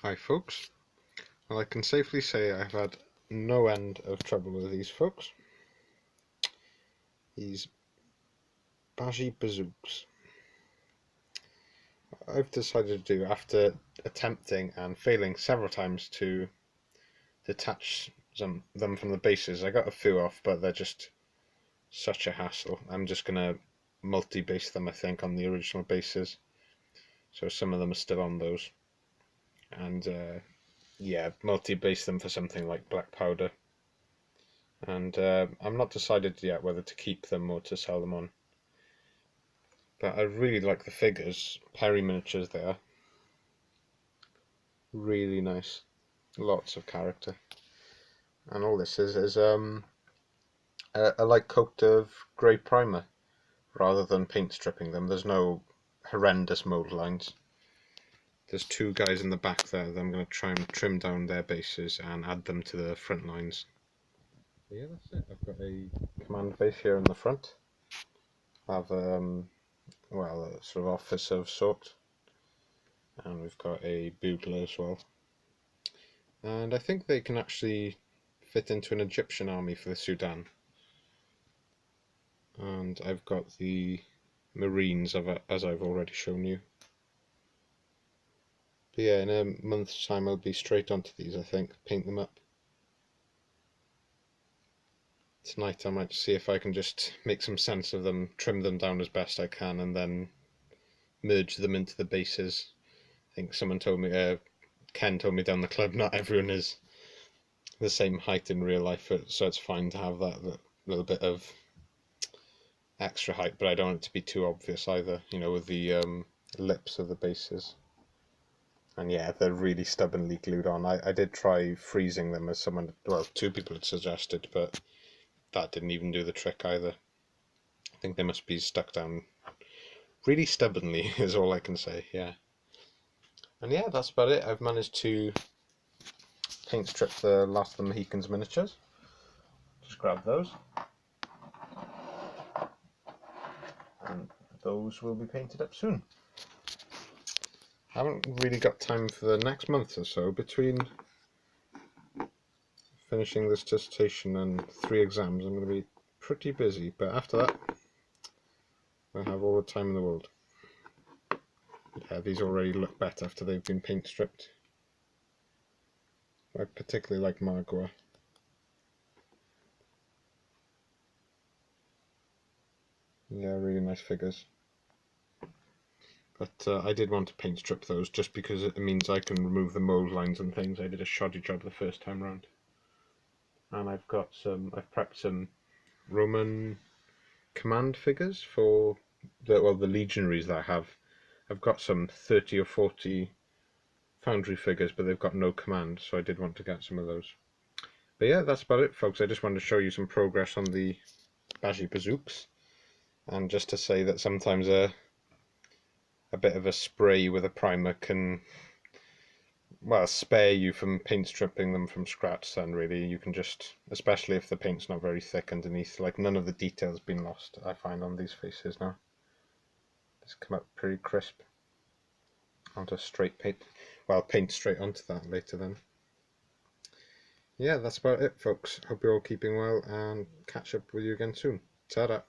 Hi folks, well I can safely say I've had no end of trouble with these folks. These Bashi-Bazouks. I've decided to do, after attempting and failing several times to detach them from the bases. I got a few off, but they're just such a hassle. I'm just going to multi-base them, I think, on the original bases. So some of them are still on those. And yeah, multi-base them for something like black powder. And I'm not decided yet whether to keep them or to sell them on. But I really like the figures, Perry miniatures they are. Really nice. Lots of character. And all this is a light coat of grey primer rather than paint stripping them. There's no horrendous mould lines. There's two guys in the back there that I'm going to try and trim down their bases and add them to the front lines. But yeah, that's it. I've got a command base here in the front. I have well, a sort of office of sort, and we've got a bugler as well. And I think they can actually fit into an Egyptian army for the Sudan. And I've got the Marines, as I've already shown you. But yeah, in a month's time I'll be straight onto these, I think, paint them up. Tonight I might see if I can just make some sense of them, trim them down as best I can, and then merge them into the bases. I think someone told me, Ken told me down the club, not everyone is the same height in real life, so it's fine to have that little bit of extra height, but I don't want it to be too obvious either, you know, with the lips of the bases. And yeah, they're really stubbornly glued on. I did try freezing them, as someone, well, two people had suggested, but that didn't even do the trick either. I think they must be stuck down really stubbornly, is all I can say, yeah. And yeah, that's about it. I've managed to paint strip the last of the Mohicans miniatures. Just grab those. And those will be painted up soon. I haven't really got time for the next month or so. Between finishing this dissertation and 3 exams, I'm going to be pretty busy, but after that I have all the time in the world. Yeah, these already look better after they've been paint stripped. I particularly like Margua. Yeah, really nice figures. But I did want to paint strip those just because it means I can remove the mould lines and things. I did a shoddy job the first time round. And I've prepped some Roman command figures for the legionaries that I have. I've got some 30 or 40 foundry figures, but they've got no command, so I did want to get some of those. But yeah, that's about it, folks. I just wanted to show you some progress on the Bashi-Bazouks, and just to say that sometimes a bit of a spray with a primer can, well, spare you from paint stripping them from scratch. Then really you can just, especially if the paint's not very thick underneath, like none of the detail's been lost, I find, on these faces now. It's come up pretty crisp onto straight paint. Well, I'll paint straight onto that later then. Yeah, that's about it, folks. Hope you're all keeping well, and catch up with you again soon. Ta-da!